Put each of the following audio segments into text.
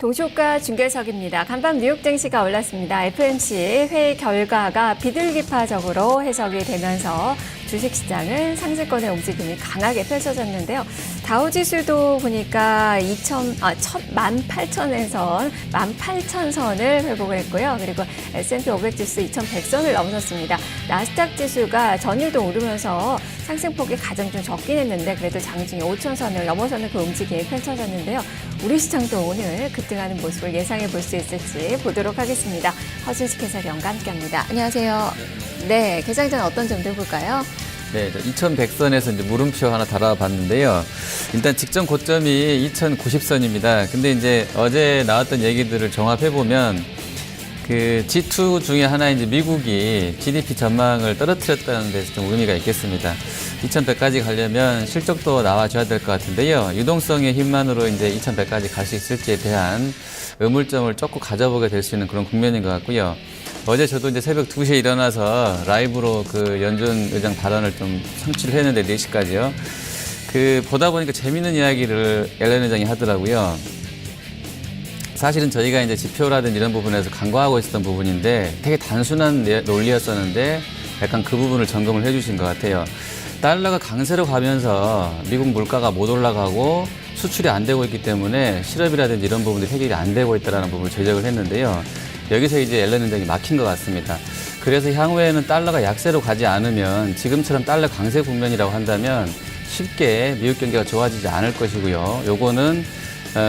동시효과 중계석입니다. 간밤 뉴욕 증시가 올랐습니다. FOMC 회의 결과가 비둘기파적으로 해석이 되면서 주식시장은 상승권의 움직임이 강하게 펼쳐졌는데요. 다우지수도 보니까 18,000에서 18,000선을 회복을 했고요. 그리고 S&P 500 지수 2,100선을 넘어섰습니다. 나스닥 지수가 전일도 오르면서 상승폭이 가장 좀 적긴 했는데 그래도 장중에 5,000선을 넘어서는 그 움직임이 펼쳐졌는데요. 우리 시장도 오늘 급등하는 모습을 예상해 볼 수 있을지 보도록 하겠습니다. 허준식 해설위원과 함께합니다. 안녕하세요. 네, 개장 전 어떤 점들 볼까요? 네, 2100선에서 이제 물음표 하나 달아봤는데요. 일단 직전 고점이 2090선입니다. 근데 이제 어제 나왔던 얘기들을 종합해보면 그 G2 중에 하나인 이제 미국이 GDP 전망을 떨어뜨렸다는 데서 좀 의미가 있겠습니다. 2100까지 가려면 실적도 나와줘야 될 것 같은데요. 유동성의 힘만으로 이제 2100까지 갈 수 있을지에 대한 의문점을 조금 가져보게 될 수 있는 그런 국면인 것 같고요. 어제 저도 이제 새벽 2시에 일어나서 라이브로 그 연준 의장 발언을 좀 청취를 했는데 4시까지요. 보다 보니까 재밌는 이야기를 옐런 의장이 하더라고요. 사실은 저희가 이제 지표라든지 이런 부분에서 간과하고 있었던 부분인데 되게 단순한 논리였었는데 약간 그 부분을 점검을 해주신 것 같아요. 달러가 강세로 가면서 미국 물가가 못 올라가고 수출이 안 되고 있기 때문에 실업이라든지 이런 부분들이 해결이 안 되고 있다는 부분을 지적을 했는데요. 여기서 이제 옐런 의장이 막힌 것 같습니다. 그래서 향후에는 달러가 약세로 가지 않으면 지금처럼 달러 강세 국면이라고 한다면 쉽게 미국 경기가 좋아지지 않을 것이고요. 요거는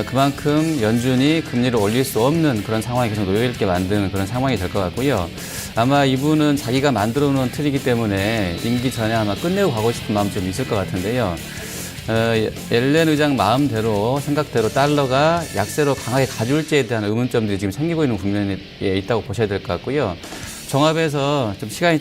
그만큼 연준이 금리를 올릴 수 없는 그런 상황이 계속 놓여있게 만드는 그런 상황이 될 것 같고요. 아마 이분은 자기가 만들어 놓은 틀이기 때문에 임기 전에 아마 끝내고 가고 싶은 마음 좀 있을 것 같은데요. 옐런 의장 마음대로 생각대로 달러가 약세로 강하게 가줄지에 대한 의문점들이 지금 생기고 있는 국면에 있다고 보셔야 될 것 같고요. 종합해서 좀 시간이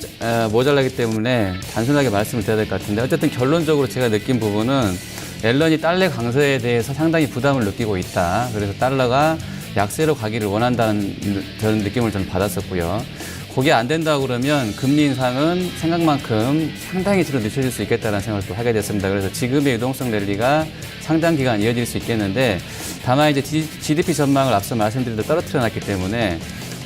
모자라기 때문에 단순하게 말씀을 드려야 될 것 같은데 어쨌든 결론적으로 제가 느낀 부분은 옐런이 달러 강세에 대해서 상당히 부담을 느끼고 있다. 그래서 달러가 약세로 가기를 원한다는 그런 느낌을 저는 받았었고요. 그게 안 된다고 그러면 금리 인상은 생각만큼 상당히 뒤로 늦춰질 수 있겠다는 생각을 또 하게 됐습니다. 그래서 지금의 유동성 랠리가 상당 기간 이어질 수 있겠는데 다만 이제 GDP 전망을 앞서 말씀드린 대로 떨어뜨려 놨기 때문에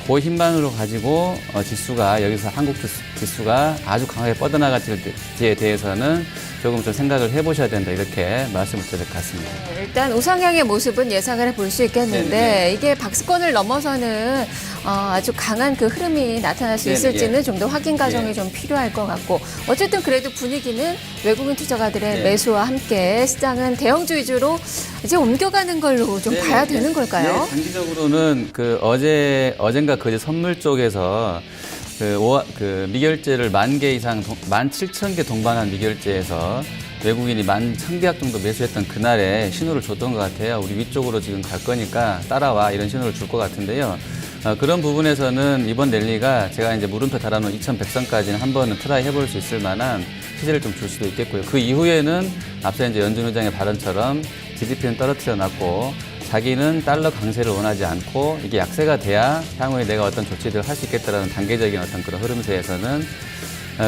그 힘만으로 가지고 지수가 여기서 한국 지수가 아주 강하게 뻗어나갈지에 대해서는 조금 좀 생각을 해보셔야 된다 이렇게 말씀을 드릴 것 같습니다. 일단 우상향의 모습은 예상을 해볼 수 있겠는데 네네. 이게 박스권을 넘어서는 아주 강한 그 흐름이 나타날 수 네네. 있을지는 좀 더 확인 과정이 네. 좀 필요할 것 같고 어쨌든 그래도 분위기는 외국인 투자가들의 네. 매수와 함께 시장은 대형주 위주로 이제 옮겨가는 걸로 좀 봐야 되는 걸까요? 네, 단기적으로는 어젠가 그제 선물 쪽에서 미결제를 10,000개 이상, 17,000개 동반한 미결제에서 외국인이 11,000계약 정도 매수했던 그날에 신호를 줬던 것 같아요. 우리 위쪽으로 지금 갈 거니까 따라와 이런 신호를 줄 것 같은데요. 그런 부분에서는 이번 랠리가 제가 이제 물음표 달아놓은 2,100선까지는 한 번은 트라이 해볼 수 있을 만한 시세를 좀 줄 수도 있겠고요. 그 이후에는 앞서 이제 연준 의장의 발언처럼 GDP는 떨어뜨려 놨고 자기는 달러 강세를 원하지 않고 이게 약세가 돼야 향후에 내가 어떤 조치들을 할 수 있겠다라는 단계적인 어떤 그런 흐름세에서는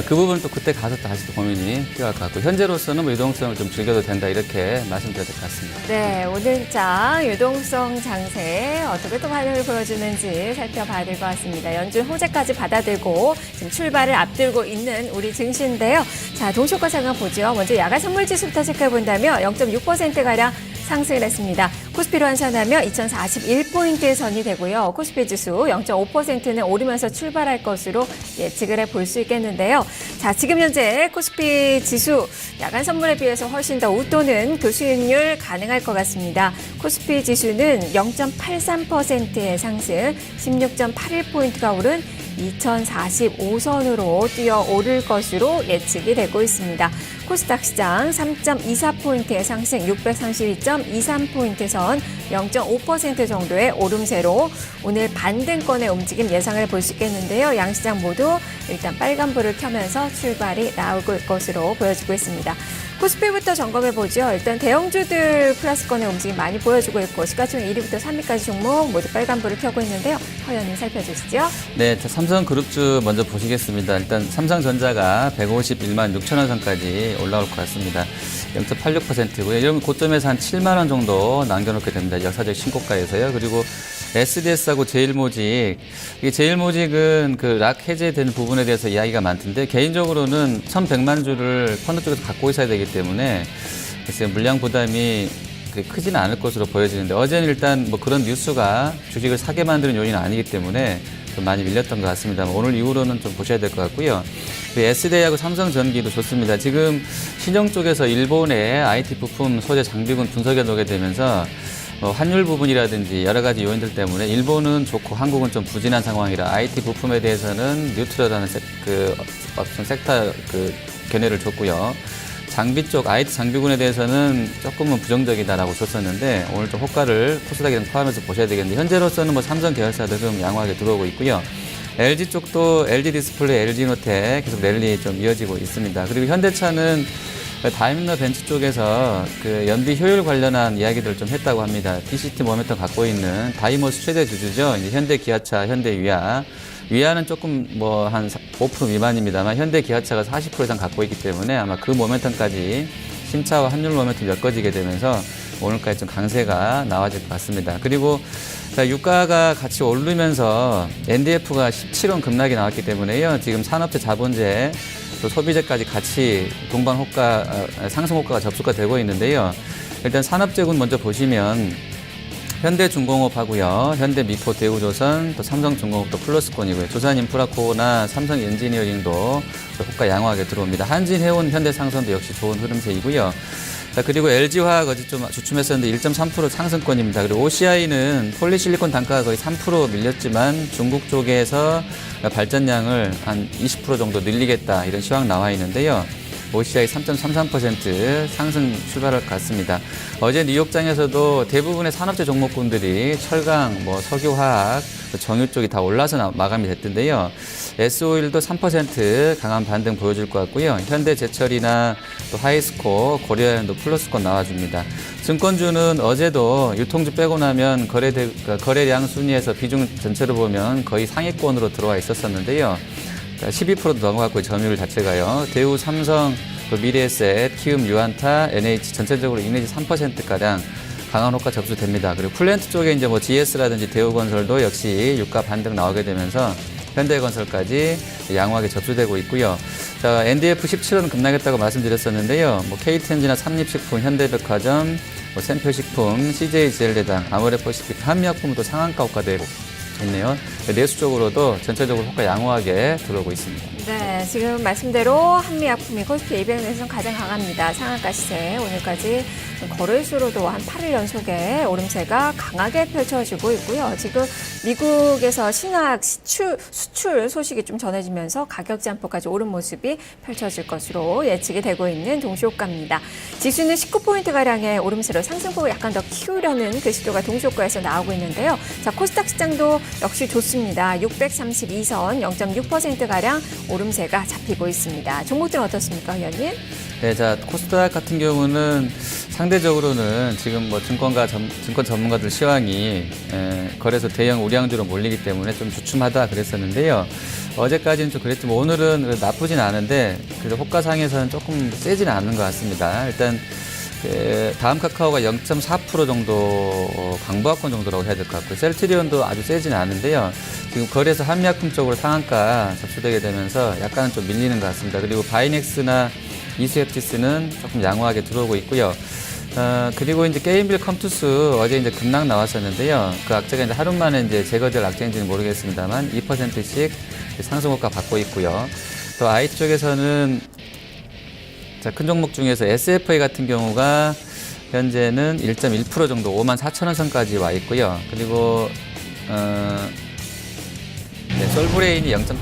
그 부분은 또 그때 가서 다시 또 고민이 필요할 것 같고 현재로서는 뭐 유동성을 좀 즐겨도 된다 이렇게 말씀드려야 될 것 같습니다. 네, 오늘장 유동성 장세 어떻게 또 반응을 보여주는지 살펴봐야 될 것 같습니다. 연준 호재까지 받아들고 지금 출발을 앞두고 있는 우리 증시인데요. 자, 동시효과 상황 보죠. 먼저 야간 선물지수부터 체크해 본다면 0.6%가량 상승을 했습니다. 코스피로 환산하면 2041포인트의 선이 되고요. 코스피 지수 0.5%는 오르면서 출발할 것으로 예측을 해볼 수 있겠는데요. 자, 지금 현재 코스피 지수 야간 선물에 비해서 훨씬 더 웃도는 그 수익률 가능할 것 같습니다. 코스피 지수는 0.83%의 상승, 16.81포인트가 오른 2045선으로 뛰어오를 것으로 예측이 되고 있습니다. 코스닥 시장 3.24포인트의 상승 632.23포인트 선 0.5% 정도의 오름세로 오늘 반등권의 움직임 예상을 볼 수 있겠는데요. 양시장 모두 일단 빨간불을 켜면서 출발이 나올 것으로 보여지고 있습니다. 코스피부터 점검해 보죠. 일단 대형주들 플러스권의 움직임 많이 보여주고 있고 시가총 1위부터 3위까지 종목 모두 빨간불을 켜고 있는데요. 허 의원님 살펴주시죠. 네, 자, 삼성그룹주 먼저 보시겠습니다. 일단 삼성전자가 151만 6천 원 선까지 올라올 것 같습니다. 0.86%고요. 이러면 고점에서 한 7만 원 정도 남겨놓게 됩니다. 역사적 신고가에서요. 그리고 SDS하고 제일모직, 이게 제일모직은 그 락 해제되는 부분에 대해서 이야기가 많던데 개인적으로는 1,100만 주를 펀드 쪽에서 갖고 있어야 되기 때문에 글쎄 물량 부담이 크지는 않을 것으로 보여지는데 어제는 일단 뭐 그런 뉴스가 주식을 사게 만드는 요인은 아니기 때문에 좀 많이 밀렸던 것 같습니다. 오늘 이후로는 좀 보셔야 될 것 같고요. SDI하고 삼성전기도 좋습니다. 지금 신형 쪽에서 일본의 IT 부품 소재 장비군 분석에 놓게 되면서 환율 부분이라든지 여러 가지 요인들 때문에 일본은 좋고 한국은 좀 부진한 상황이라 IT 부품에 대해서는 뉴트럴하는 어떤 섹터 견해를 줬고요. 장비 쪽 IT 장비군에 대해서는 조금은 부정적이다라고 줬었는데 오늘 좀 호가를 코스닥이랑 포함해서 보셔야 되겠는데 현재로서는 뭐 삼성 계열사도 좀 양호하게 들어오고 있고요. LG 쪽도 LG 디스플레이, LG 노텍 계속 랠리 좀 이어지고 있습니다. 그리고 현대차는 다임러 벤츠 쪽에서 그 연비 효율 관련한 이야기들을 좀 했다고 합니다. PCT 모멘텀 갖고 있는 다이모스 최대 주주죠. 이제 현대 기아차, 현대 위아. 위아는 조금 뭐 한 5% 미만입니다만 현대 기아차가 40% 이상 갖고 있기 때문에 아마 그 모멘텀까지 심차와 환율 모멘텀 엮어지게 되면서 오늘까지 좀 강세가 나와질 것 같습니다. 그리고 자, 유가가 같이 오르면서 NDF가 17원 급락이 나왔기 때문에요. 지금 산업재 자본재 또 소비재까지 같이 동반 호가, 상승 효과가 접수가 되고 있는데요. 일단 산업재군 먼저 보시면 현대중공업하고요, 현대미포, 대우조선, 또 삼성중공업도 플러스권이고요. 두산인프라코나 삼성엔지니어링도 호가 양호하게 들어옵니다. 한진해운, 현대상선도 역시 좋은 흐름세이고요. 자, 그리고 LG화학 어제 좀 주춤했었는데 1.3% 상승권입니다. 그리고 OCI는 폴리실리콘 단가가 거의 3% 밀렸지만 중국 쪽에서 발전량을 한 20% 정도 늘리겠다 이런 시황 나와 있는데요. OCI 3.33% 상승 출발할 것 같습니다. 어제 뉴욕장에서도 대부분의 산업재 종목군들이 철강, 뭐 석유화학, 정유 쪽이 다 올라서 마감이 됐던데요. S-오일도 3% 강한 반등 보여줄 것 같고요. 현대제철이나 또 하이스코, 고려현도 플러스권 나와줍니다. 증권주는 어제도 유통주 빼고 나면 거래량 순위에서 비중 전체로 보면 거의 상위권으로 들어와 있었었는데요. 12%도 넘어갔고요. 점유율 자체가요. 대우, 삼성, 또 미래에셋, 키움, 유안타, NH 전체적으로 이내지 3%가량 강한 호가 접수됩니다. 그리고 플랜트 쪽에 이제 뭐 GS라든지 대우건설도 역시 유가 반등 나오게 되면서 현대건설까지 양호하게 접수되고 있고요. 자, NDF 17원 급락했다고 말씀드렸었는데요. 뭐 KTNG나 삼립식품, 현대백화점, 뭐 샘표식품, CJ제일대당, 아모레퍼시픽, 한미약품도 상한가 호가되고 있네요. 내수 쪽으로도 전체적으로 호가 양호하게 들어오고 있습니다. 네, 지금 말씀대로 한미약품이 코스피 200에서는 가장 강합니다. 상한가 시세 오늘까지 거래수로도 한 8일 연속에 오름세가 강하게 펼쳐지고 있고요. 지금 미국에서 신약 수출 소식이 좀 전해지면서 가격 잠포까지 오른 모습이 펼쳐질 것으로 예측이 되고 있는 동시효과입니다. 지수는 19포인트가량의 오름세로 상승폭을 약간 더 키우려는 그 시도가 동시효과에서 나오고 있는데요. 자, 코스닥 시장도 역시 좋습니다. 632선 0.6%가량 오름세가 잡히고 있습니다. 종목들은 어떻습니까, 의원님? 네, 자, 코스닥 같은 경우는 상대적으로는 지금 뭐 증권 전문가들 시황이 거래소 대형 우량주로 몰리기 때문에 좀 주춤하다 그랬었는데요. 어제까지는 좀 그랬지만 오늘은 나쁘진 않은데 그래도 호가상에서는 조금 세지는 않는 것 같습니다. 일단 다음 카카오가 0.4% 정도 강보합권 정도라고 해야 될 것 같고요. 셀트리온도 아주 세지는 않은데요. 지금 거래소 한미약품 쪽으로 상한가 접수되게 되면서 약간은 좀 밀리는 것 같습니다. 그리고 바이넥스나 이스FT스는 조금 양호하게 들어오고 있고요. 그리고 이제 게임빌 컴투스 어제 이제 급락 나왔었는데요. 그 악재가 이제 하루 만에 이제 제거될 악재인지는 모르겠습니다만 2%씩 상승 효과 받고 있고요. 또 IT 쪽에서는 자, 큰 종목 중에서 SFA 같은 경우가 현재는 1.1% 정도 54,000원 선까지 와 있고요. 그리고 솔브레인이 0.8%.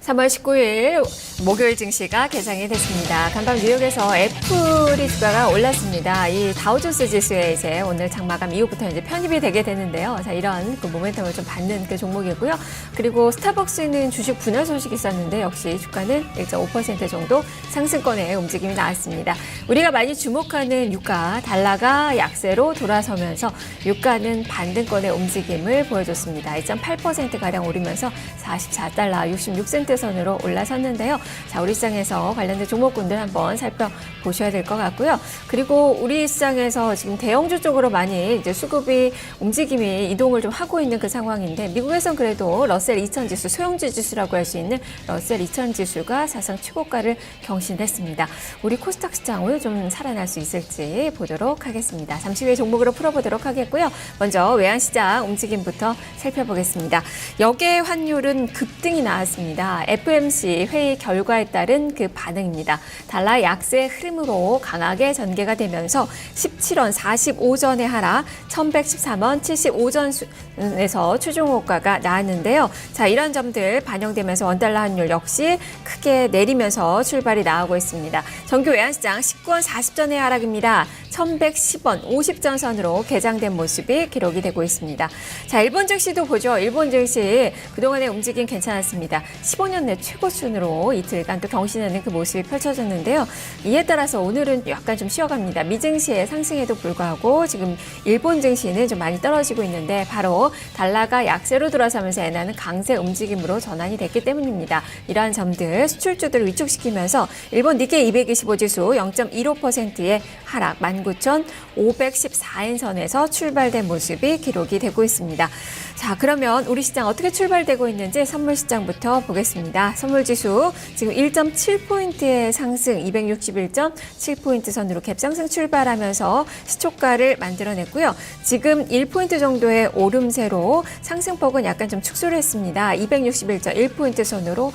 3월 19일 목요일 증시가 개장이 됐습니다. 간밤 뉴욕에서 애플이 주가가 올랐습니다. 이 다우존스 지수에 이제 오늘 장마감 이후부터 이제 편입이 되게 되는데요. 자, 이런 그 모멘텀을 좀 받는 그 종목이고요. 그리고 스타벅스는 주식 분할 소식이 있었는데 역시 주가는 1.5% 정도 상승권의 움직임이 나왔습니다. 우리가 많이 주목하는 유가, 달러가 약세로 돌아서면서 유가는 반등권의 움직임을 보여줬습니다. 2.8%가량 오르면서 44달러 66센트 선으로 올라섰는데요. 자, 우리 시장에서 관련된 종목군들 한번 살펴보셔야 될 것 같고요. 그리고 우리 시장에서 지금 대형주 쪽으로 많이 이제 수급이 움직임이 이동을 좀 하고 있는 그 상황인데 미국에선 그래도 러셀 2000 지수, 소형주 지수라고 할 수 있는 러셀 2000 지수가 사상 최고가를 경신했습니다. 우리 코스닥 시장 오늘 좀 살아날 수 있을지 보도록 하겠습니다. 잠시 후에 종목으로 풀어보도록 하겠고요. 먼저 외환시장 움직임부터 살펴보겠습니다. 역외 환율은 급등이 나왔습니다. FOMC 회의 결과에 따른 그 반응입니다. 달러 약세 흐름으로 강하게 전개가 되면서 17원 45전에 하락, 1113원 75전에서 최종 호가가 나왔는데요. 자, 이런 점들 반영되면서 원달러 환율 역시 크게 내리면서 출발이 나오고 있습니다. 정규 외환시장 19원 40전의 하락입니다. 1110원 50전 선으로 개장된 모습이 기록이 되고 있습니다. 자, 일본 증시도 보죠. 일본 증시 그동안의 움직임 괜찮았습니다. 15년 내 최고 순으로 이틀간 또 경신하는 그 모습이 펼쳐졌는데요. 이에 따라서 오늘은 약간 좀 쉬어갑니다. 미 증시의 상승에도 불구하고 지금 일본 증시는 좀 많이 떨어지고 있는데 바로 달러가 약세로 돌아서면서 엔화는 강세 움직임으로 전환이 됐기 때문입니다. 이러한 점들 수출주들을 위축시키면서 일본 니케이 225 지수 0.15%의 하락 19,514엔 선에서 출발된 모습이 기록이 되고 있습니다. 자, 그러면 우리 시장 어떻게 출발되고 있는지 선물 시장부터 보겠습니다. 선물 지수 지금 1.7포인트의 상승 261.7포인트 선으로 갭상승 출발하면서 시초가를 만들어냈고요. 지금 1포인트 정도의 오름세로 상승폭은 약간 좀 축소를 했습니다. 261.1포인트 선으로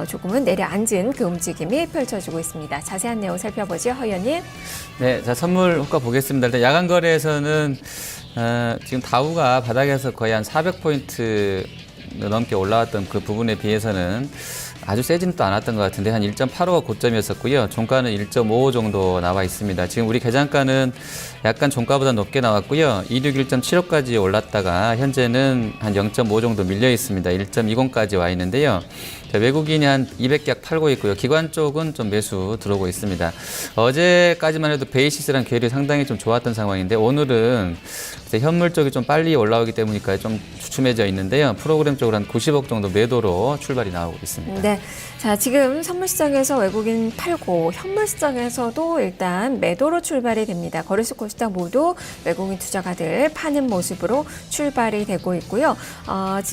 조금은 내려앉은 그 움직임이 펼쳐지고 있습니다. 자세한 내용 살펴보죠. 허연님. 네, 자, 선물 효과 보겠습니다. 일단 야간 거래에서는 지금 다우가 바닥에서 거의 한 400포인트 넘게 올라왔던 그 부분에 비해서는 아주 세지는 또 않았던 것 같은데 한 1.85가 고점이었었고요. 종가는 1.55 정도 나와 있습니다. 지금 우리 개장가는 약간 종가보다 높게 나왔고요. 261.75까지 올랐다가 현재는 한 0.5 정도 밀려 있습니다. 1.20까지 와 있는데요. 자, 외국인이 한 200약 팔고 있고요. 기관 쪽은 좀 매수 들어오고 있습니다. 어제까지만 해도 베이시스랑 궤율이 상당히 좀 좋았던 상황인데 오늘은 현물 쪽이 좀 빨리 올라오기 때문일까요? 좀 주춤해져 있는데요. 프로그램 쪽으로 한 90억 정도 매도로 출발이 나오고 있습니다. 네. 자, 지금 선물시장에서 외국인 팔고 현물시장에서도 일단 매도로 출발이 됩니다. 거래소 코스닥 모두 외국인 투자가들 파는 모습으로 출발이 되고 있고요.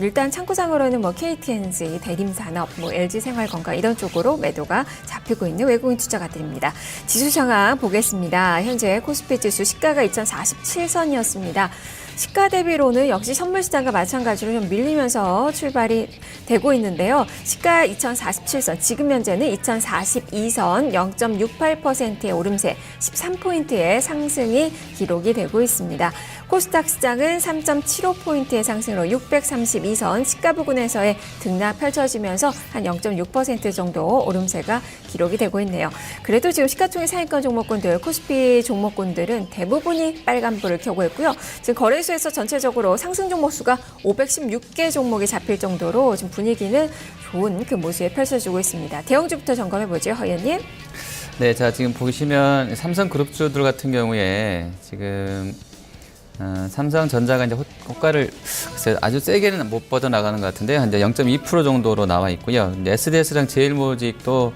일단 창구상으로는 뭐 KTNG, 대림산업, 뭐 LG생활건강 이런 쪽으로 매도가 잡히고 있는 외국인 투자가들입니다. 지수 상황 보겠습니다. 현재 코스피 지수 시가가 2047선이었습니다. 시가 대비로는 역시 선물시장과 마찬가지로 좀 밀리면서 출발이 되고 있는데요. 시가 2047선, 지금 현재는 2042선 0.68%의 오름세, 13포인트의 상승이 기록이 되고 있습니다. 코스닥 시장은 3.75포인트의 상승으로 632선 시가 부근에서의 등락 펼쳐지면서 한 0.6% 정도 오름세가 기록이 되고 있네요. 그래도 지금 시가총액 상위권 종목군들, 코스피 종목군들은 대부분이 빨간불을 켜고 있고요. 지금 거래소에서 전체적으로 상승 종목 수가 516개 종목이 잡힐 정도로 지금 분위기는 좋은 그 모습이 펼쳐지고 있습니다. 대형주부터 점검해보죠, 허연님. 네, 자, 지금 보시면 삼성그룹주들 같은 경우에 지금 삼성전자가 이제 호가를 아주 세게는 못 뻗어나가는 것 같은데 한 0.2% 정도로 나와 있고요. SDS랑 제일모직도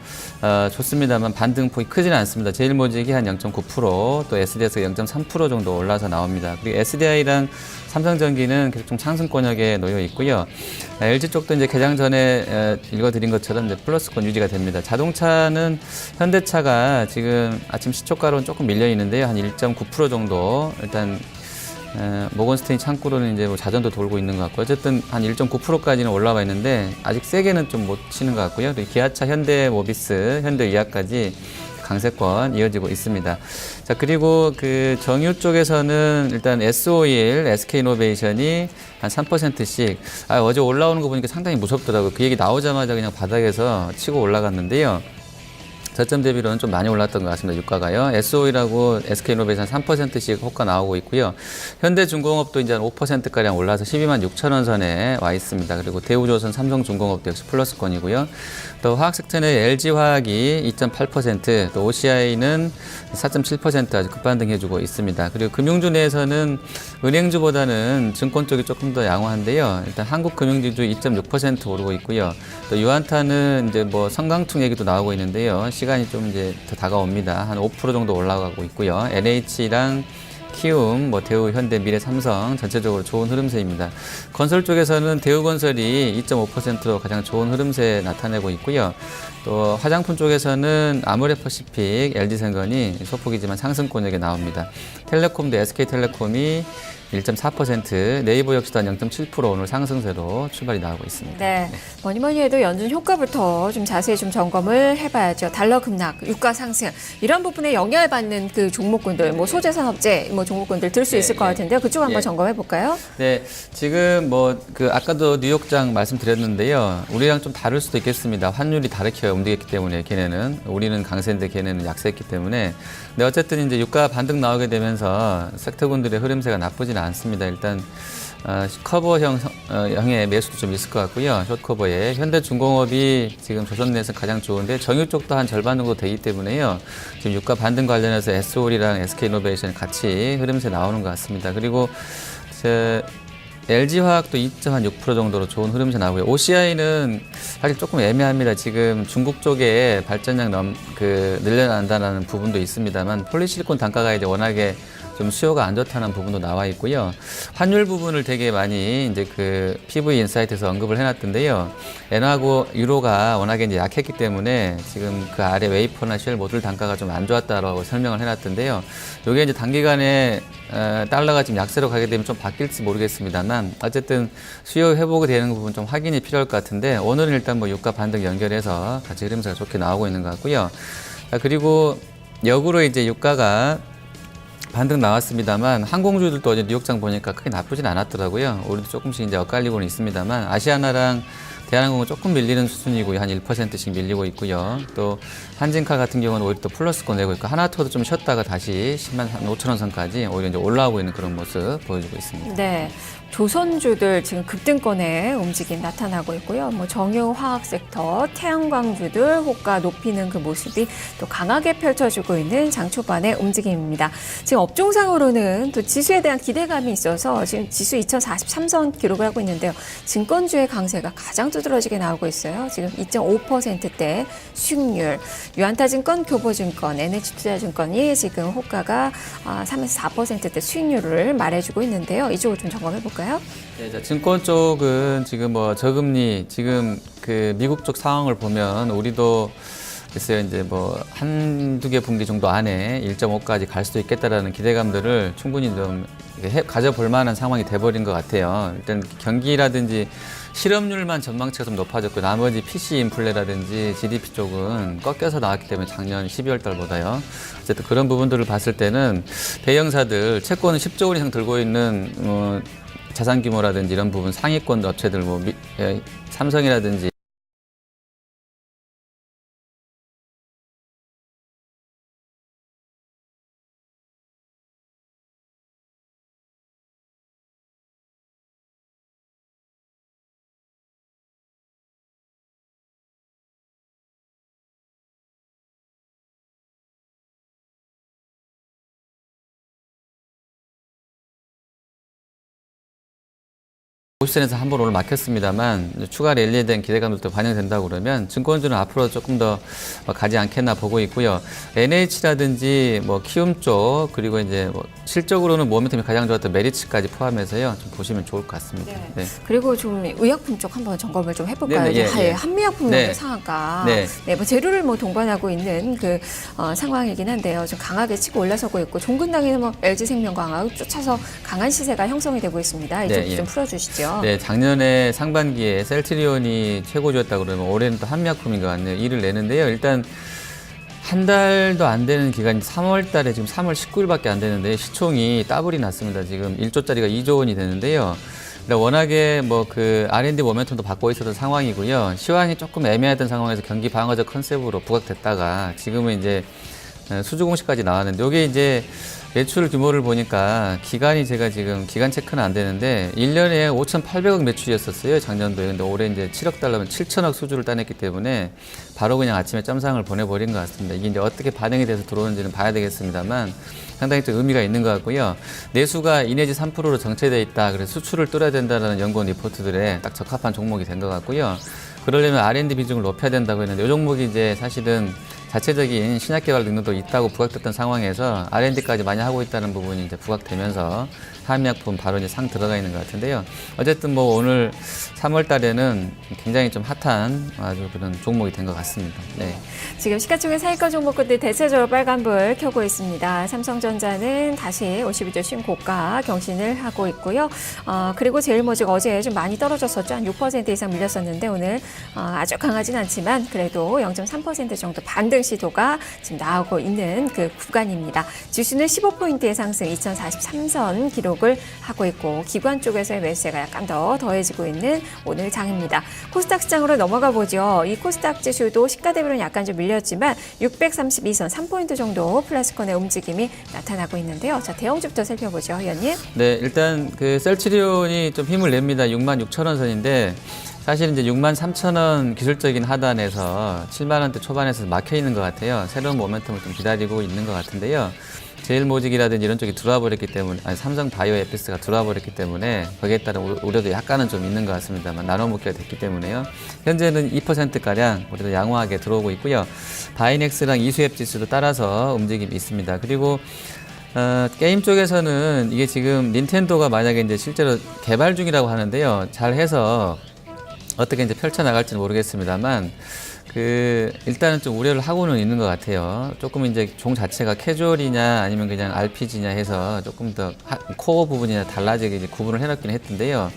좋습니다만 반등폭이 크지는 않습니다. 제일모직이 한 0.9%, 또 SDS가 0.3% 정도 올라서 나옵니다. 그리고 SDI랑 삼성전기는 계속 좀 상승권역에 놓여 있고요. LG 쪽도 이제 개장 전에 읽어드린 것처럼 이제 플러스권 유지가 됩니다. 자동차는 현대차가 지금 아침 시초가로는 조금 밀려 있는데요. 한 1.9% 정도 일단 모건스테인 창구로는 이제 뭐 자전도 돌고 있는 것 같고 어쨌든 한 1.9%까지는 올라와 있는데 아직 세게는 좀 못 치는 것 같고요. 또 기아차, 현대모비스, 현대의학까지 강세권 이어지고 있습니다. 자, 그리고 그 정유 쪽에서는 일단 S51, SK이노베이션이 한 3%씩 어제 올라오는 거 보니까 상당히 무섭더라고요. 그 얘기 나오자마자 그냥 바닥에서 치고 올라갔는데요. 저점 대비로는 좀 많이 올랐던 것 같습니다. 유가가요. SOE라고 SK이노베이션 3%씩 호가 나오고 있고요. 현대중공업도 이제 한 5%가량 올라서 12만 6천 원 선에 와 있습니다. 그리고 대우조선, 삼성중공업도 역시 플러스권이고요. 또 화학섹터는 LG화학이 2.8%, 또 OCI는 4.7% 아주 급반등해주고 있습니다. 그리고 금융주 내에서는 은행주보다는 증권 쪽이 조금 더 양호한데요. 일단 한국금융지주 2.6% 오르고 있고요. 또 유한타는 이제 뭐 성강퉁 얘기도 나오고 있는데요. 시간이 좀 이제 더 다가옵니다. 한 5% 정도 올라가고 있고요. NH랑 키움, 뭐 대우, 현대, 미래, 삼성 전체적으로 좋은 흐름세입니다. 건설 쪽에서는 대우건설이 2.5%로 가장 좋은 흐름세 나타내고 있고요. 또 화장품 쪽에서는 아모레퍼시픽, LG생건이 소폭이지만 상승권역에 나옵니다. 텔레콤도 SK텔레콤이 1.4%, 네이버 역시도 한 0.7% 오늘 상승세로 출발이 나오고 있습니다. 네. 뭐니 해도 연준 효과부터 좀 자세히 좀 점검을 해봐야죠. 달러 급락, 유가 상승 이런 부분에 영향을 받는 그 종목군들, 뭐 소재산업재 뭐 종목군들 들 수 있을 것 같은데요. 그쪽 한번 점검해 볼까요? 네, 지금 뭐 그 아까도 뉴욕장 말씀드렸는데요. 우리랑 좀 다를 수도 있겠습니다. 환율이 다르게 움직였기 때문에 걔네는 우리는 강세인데 걔네는 약세했기 때문에. 근데 어쨌든 이제 유가 반등 나오게 되면서 섹터군들의 흐름세가 나쁘지는 않습니다. 일단 커버형의 매수도 좀 있을 것 같고요. 숏커버에 현대중공업이 지금 조선 내에서 가장 좋은데 정유 쪽도 한 절반 정도 되기 때문에요. 지금 유가 반등 관련해서 SOL이랑 SK이노베이션 같이 흐름세 나오는 것 같습니다. 그리고 LG화학도 2.6% 정도로 좋은 흐름세 나오고요. OCI는 사실 조금 애매합니다. 지금 중국 쪽에 발전량 늘려난다는 부분도 있습니다만 폴리실리콘 단가가 이제 워낙에 좀 수요가 안 좋다는 부분도 나와 있고요. 환율 부분을 되게 많이 이제 그 PV 인사이트에서 언급을 해놨던데요. 엔화하고 유로가 워낙에 이제 약했기 때문에 지금 그 아래 웨이퍼나 쉘 모듈 단가가 좀 안 좋았다라고 설명을 해놨던데요. 이게 이제 단기간에 달러가 지금 약세로 가게 되면 좀 바뀔지 모르겠습니다만 어쨌든 수요 회복이 되는 부분 좀 확인이 필요할 것 같은데 오늘은 일단 뭐 유가 반등 연결해서 같이 흐름세가 좋게 나오고 있는 것 같고요. 그리고 역으로 이제 유가가 반등 나왔습니다만 항공주들도 어제 뉴욕장 보니까 크게 나쁘진 않았더라고요. 우리도 조금씩 이제 엇갈리고는 있습니다만 아시아나랑 대한항공은 조금 밀리는 수준이고요. 한 1%씩 밀리고 있고요. 또 한진카 같은 경우는 오히려 또 플러스권 내고 있고 하나투어도 좀 쉬었다가 다시 10만 5천 원 선까지 오히려 이제 올라오고 있는 그런 모습 보여주고 있습니다. 네. 조선주들 지금 급등권에 움직임 나타나고 있고요. 뭐 정유 화학 섹터, 태양광주들 호가 높이는 그 모습이 또 강하게 펼쳐지고 있는 장 초반의 움직임입니다. 지금 업종상으로는 또 지수에 대한 기대감이 있어서 지금 지수 2043선 기록을 하고 있는데요. 증권주의 강세가 가장 두드러지게 나오고 있어요. 지금 2.5%대 수익률, 유한타증권, 교보증권, NH투자증권이 지금 호가가 3에서 4%대 수익률을 말해주고 있는데요. 이쪽을 좀 점검해 볼까요? 네, 자, 증권 쪽은 지금 뭐 저금리, 지금 그 미국 쪽 상황을 보면 우리도 글쎄요, 이제 뭐 한두 개 분기 정도 안에 1.5까지 갈 수도 있겠다라는 기대감들을 충분히 좀 가져볼 만한 상황이 돼버린 것 같아요. 일단 경기라든지 실업률만 전망치가 좀 높아졌고 나머지 PC 인플레라든지 GDP 쪽은 꺾여서 나왔기 때문에 작년 12월 달보다요. 어쨌든 그런 부분들을 봤을 때는 대형사들 채권은 10조 원 이상 들고 있는 자산 규모라든지 이런 부분 상위권 업체들 뭐 삼성이라든지 오시선에서 한 번 오늘 막혔습니다만 추가 랠리에 대한 기대감도 반영된다고 그러면 증권주는 앞으로 조금 더 가지 않겠나 보고 있고요. NH라든지 뭐 키움 쪽 그리고 이제 뭐 실적으로는 모멘텀이 가장 좋았던 메리츠까지 포함해서요 좀 보시면 좋을 것 같습니다. 네. 네. 그리고 좀 의약품 쪽 한번 점검을 좀 해볼까요? 네, 네, 예, 예. 한미약품 네. 상한가, 네. 네, 뭐 재료를 뭐 동반하고 있는 그 상황이긴 한데요. 좀 강하게 치고 올라서고 있고 종근당에는 뭐 LG생명과학을 쫓아서 강한 시세가 형성이 되고 있습니다. 이쪽 네, 예. 좀 풀어주시죠. 네, 작년에 상반기에 셀트리온이 최고조였다 그러면 올해는 또 한미약품인 것 같네요. 이를 내는데요. 일단 한 달도 안 되는 기간, 3월 달에 지금 3월 19일밖에 안 되는데 시총이 더블이 났습니다. 지금 1조짜리가 2조 원이 되는데요. 워낙에 뭐 그 R&D 모멘텀도 받고 있었던 상황이고요. 시황이 조금 애매하던 상황에서 경기 방어적 컨셉으로 부각됐다가 지금은 이제 수주 공시까지 나왔는데, 이게 이제 매출 규모를 보니까 기간이 제가 지금 기간 체크는 안 되는데 1년에 5,800억 매출이었었어요, 작년도에. 근데 올해 이제 7억 달러면 7천억 수주를 따냈기 때문에 바로 그냥 아침에 점상을 보내버린 것 같습니다. 이게 이제 어떻게 반영이 돼서 들어오는지는 봐야 되겠습니다만 상당히 좀 의미가 있는 것 같고요. 내수가 2 내지 3%로 정체돼 있다. 그래서 수출을 뚫어야 된다는 연구원 리포트들에 딱 적합한 종목이 된 것 같고요. 그러려면 R&D 비중을 높여야 된다고 했는데 이 종목이 이제 사실은 자체적인 신약 개발 능력도 있다고 부각됐던 상황에서 R&D까지 많이 하고 있다는 부분이 이제 부각되면서 한의약품 바로 이제 상 들어가 있는 것 같은데요. 어쨌든 뭐 오늘 3월 달에는 굉장히 좀 핫한 아주 그런 종목이 된 것 같습니다. 네. 지금 시가총액 상위권 종목군들 대체적으로 빨간불 켜고 있습니다. 삼성전자는 다시 52주 신고가 경신을 하고 있고요. 그리고 제일모직 어제 좀 많이 떨어졌었죠. 한 6% 이상 밀렸었는데 오늘 아주 강하진 않지만 그래도 0.3% 정도 반등 시도가 지금 나오고 있는 그 구간입니다. 지수는 15포인트의 상승 2043선 기록을 하고 있고 기관 쪽에서의 매수세가 약간 더 더해지고 있는 오늘 장입니다. 코스닥 시장으로 넘어가 보죠. 이 코스닥 지수도 시가 대비로는 약간 좀 밀렸지만 632선 3포인트 정도 플러스권의 움직임이 나타나고 있는데요. 자, 대형주부터 살펴보죠, 의원님. 네, 일단 그 셀트리온이 좀 힘을 냅니다. 66,000원 선인데 사실 이제 63,000원 기술적인 하단에서 7만 원대 초반에서 막혀 있는 것 같아요. 새로운 모멘텀을 좀 기다리고 있는 것 같은데요. 제일모직이라든지 이런 쪽이 들어와 버렸기 때문에, 아니 삼성 바이오 에피스가 들어와 버렸기 때문에 거기에 따른 우려도 약간은 좀 있는 것 같습니다만 나눠 먹기가 됐기 때문에요. 현재는 2%가량 우리도 양호하게 들어오고 있고요. 바이넥스랑 이수앱 지수도 따라서 움직임이 있습니다. 그리고 게임 쪽에서는 이게 지금 닌텐도가 만약에 이제 실제로 개발 중이라고 하는데요. 잘 해서 어떻게 이제 펼쳐나갈지는 모르겠습니다만 일단은 좀 우려를 하고는 있는 것 같아요. 조금 이제 종 자체가 캐주얼이냐 아니면 그냥 RPG냐 해서 조금 더 코어 부분이나 달라지게 이제 구분을 해놨긴 했던데요.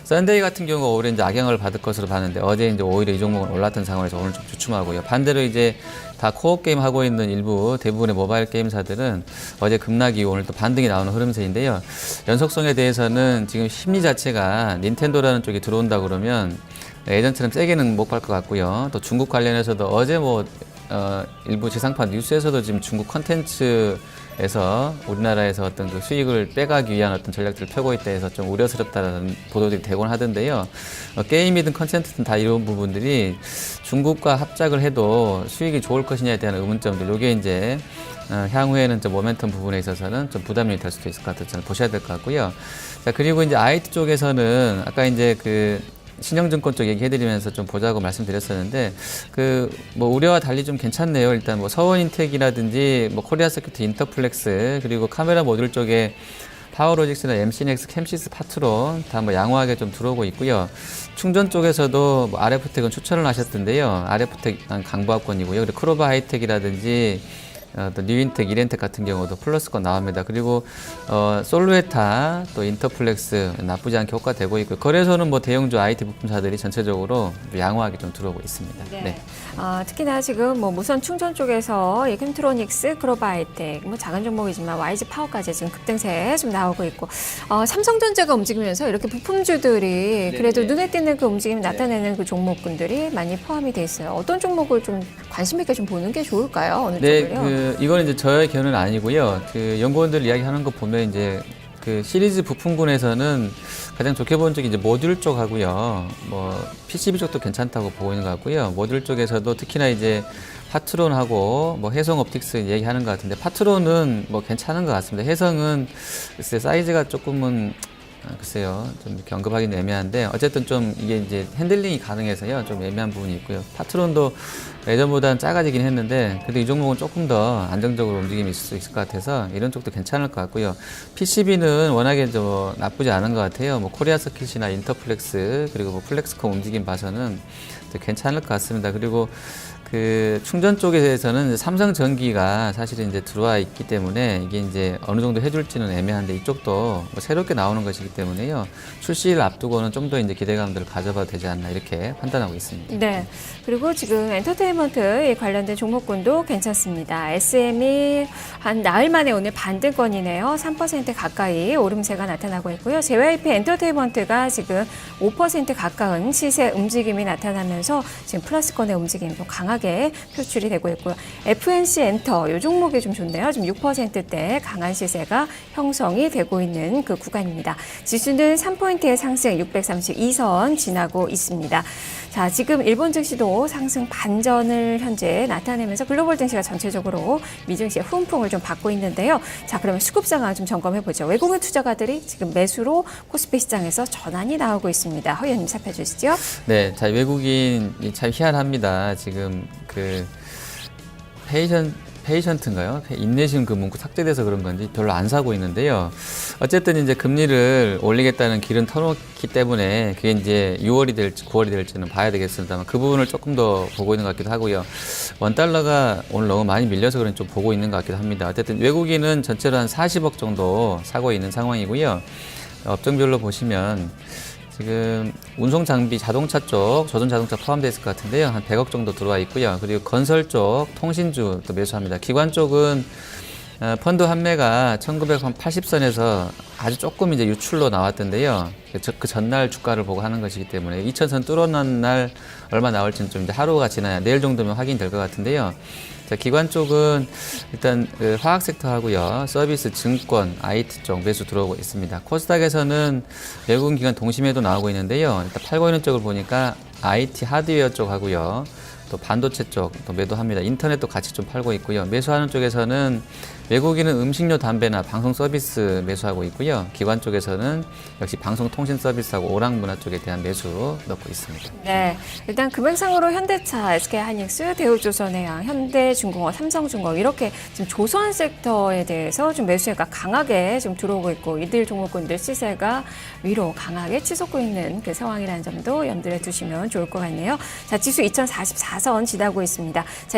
썬데이 같은 경우가 오히려 이제 악영을 받을 것으로 봤는데 어제 이제 오히려 이 종목은 올랐던 상황에서 오늘 좀 주춤하고요. 반대로 이제 다 코어 게임 하고 있는 대부분의 모바일 게임사들은 어제 급락이 오늘 또 반등이 나오는 흐름세인데요. 연속성에 대해서는 지금 심리 자체가 닌텐도라는 쪽이 들어온다 그러면 예전처럼 세게는 못 갈 것 같고요. 또 중국 관련해서도 어제 일부 지상파 뉴스에서도 지금 중국 컨텐츠에서 우리나라에서 어떤 그 수익을 빼가기 위한 어떤 전략들을 펴고 있다 해서 좀 우려스럽다는 보도들이 되곤 하던데요. 게임이든 컨텐츠든 다 이런 부분들이 중국과 합작을 해도 수익이 좋을 것이냐에 대한 의문점들, 요게 이제 향후에는 좀 모멘텀 부분에 있어서는 좀 부담이 될 수도 있을 것 같아서 저는 보셔야 될 것 같고요. 자, 그리고 이제 IT 쪽에서는 아까 이제 신영증권 쪽 얘기해드리면서 좀 보자고 말씀드렸었는데 우려와 달리 좀 괜찮네요. 일단 서원인텍이라든지 코리아서큐트 인터플렉스 그리고 카메라 모듈 쪽에 파워로직스나 MC넥스, 캠시스, 파트론 다 양호하게 좀 들어오고 있고요. 충전 쪽에서도 RF텍은 추천을 하셨던데요. RF텍 강보합권이고요. 그리고 크로바 하이텍이라든지 또 뉴인텍, 이렌텍 같은 경우도 플러스권 나옵니다. 그리고 솔루에타, 또 인터플렉스 나쁘지 않게 효과되고 있고 거래소는 대형주 IT 부품사들이 전체적으로 양호하게 좀 들어오고 있습니다. 네. 네. 특히나 지금 무선 충전 쪽에서 캠트로닉스, 크로바 하이텍, 작은 종목이지만 YG 파워까지 지금 급등세 좀 나오고 있고 삼성전자가 움직이면서 이렇게 부품주들이 그래도 눈에 띄는 그 움직임 나타내는 그 종목군들이 많이 포함이 돼 있어요. 어떤 종목을 좀 관심 있게 좀 보는 게 좋을까요? 어느 쪽을요? 이건 이제 저의 견해는 아니고요. 연구원들 이야기하는 거 보면 이제 시리즈 부품군에서는 가장 좋게 보는 쪽이 이제 모듈 쪽하고요. PCB 쪽도 괜찮다고 보이는 것 같고요. 모듈 쪽에서도 특히나 이제 파트론하고 해성 옵틱스 얘기하는 것 같은데 파트론은 괜찮은 것 같습니다. 해성은 글쎄 사이즈가 조금은 글쎄요, 좀 이렇게 언급하기는 애매한데 어쨌든 좀 이게 이제 핸들링이 가능해서요 좀 애매한 부분이 있고요. 파트론도 예전보다는 작아지긴 했는데 그래도 이 종목은 조금 더 안정적으로 움직임이 있을 수 있을 것 같아서 이런 쪽도 괜찮을 것 같고요. PCB는 워낙에 좀 나쁘지 않은 것 같아요. 코리아 서킷이나 인터플렉스 그리고 플렉스컴 움직임 봐서는 괜찮을 것 같습니다. 그리고 그 충전 쪽에서는 삼성전기가 사실은 이제 들어와 있기 때문에 이게 이제 어느 정도 해줄지는 애매한데 이쪽도 뭐 새롭게 나오는 것이기 때문에요. 출시를 앞두고는 좀 더 이제 기대감들을 가져봐도 되지 않나 이렇게 판단하고 있습니다. 네. 그리고 지금 엔터테인먼트 관련된 종목군도 괜찮습니다. SM이 한 나흘 만에 오늘 반등권이네요. 3% 가까이 오름세가 나타나고 있고요. JYP 엔터테인먼트가 지금 5% 가까운 시세 움직임이 나타나면서 지금 플러스권의 움직임도 강하게 표출이 되고 있고요. FNC 엔터 이 종목이 좀 좋네요. 지금 6%대 강한 시세가 형성이 되고 있는 그 구간입니다. 지수는 3포인트의 상승 632선 지나고 있습니다. 자, 지금 일본 증시도 상승 반전을 현재 나타내면서 글로벌 증시가 전체적으로 미증시의 훈풍을 좀 받고 있는데요. 자, 그러면 수급 상황 좀 점검해 보죠. 외국인 투자가들이 지금 매수로 코스피 시장에서 전환이 나오고 있습니다. 허 의원님 살펴주시죠. 네, 자, 외국인이 참 희한합니다. 지금 그 페이션트인가요? 인내심 그 문구 삭제돼서 그런 건지 별로 안 사고 있는데요. 어쨌든 이제 금리를 올리겠다는 길은 터놓기 때문에 그게 이제 6월이 될지 9월이 될지는 봐야 되겠습니다만 그 부분을 조금 더 보고 있는 것 같기도 하고요. 원달러가 오늘 너무 많이 밀려서 그런지 좀 보고 있는 것 같기도 합니다. 어쨌든 외국인은 전체로 한 40억 정도 사고 있는 상황이고요. 업종별로 보시면 지금 운송 장비 자동차 쪽, 저전 자동차 포함되어 있을 것 같은데요. 한 100억 정도 들어와 있고요. 그리고 건설 쪽, 통신주 또 매수합니다. 기관 쪽은 펀드 환매가 1980선에서 아주 조금 이제 유출로 나왔던데요. 그 전날 주가를 보고 하는 것이기 때문에 2000선 뚫어난 날 얼마 나올지는 좀 이제 하루가 지나야 내일 정도면 확인될 것 같은데요. 자, 기관 쪽은 일단 그 화학 섹터 하고요. 서비스, 증권, IT 쪽 매수 들어오고 있습니다. 코스닥에서는 외국인 기관 동심에도 나오고 있는데요. 일단 팔고 있는 쪽을 보니까 IT 하드웨어 쪽 하고요. 또 반도체 쪽 또 매도합니다. 인터넷도 같이 좀 팔고 있고요. 매수하는 쪽에서는 외국인은 음식료, 담배나 방송 서비스 매수하고 있고요. 기관 쪽에서는 역시 방송통신 서비스하고 오락문화 쪽에 대한 매수 넣고 있습니다. 네, 일단 금액상으로 현대차, SK하이닉스, 대우조선해양, 현대중공업, 삼성중공업 이렇게 지금 조선 섹터에 대해서 좀 매수세가 강하게 좀 들어오고 있고 이들 종목군들 시세가 위로 강하게 치솟고 있는 그 상황이라는 점도 염두에 두시면 좋을 것 같네요. 자, 지수 2044선 지나고 있습니다. 자,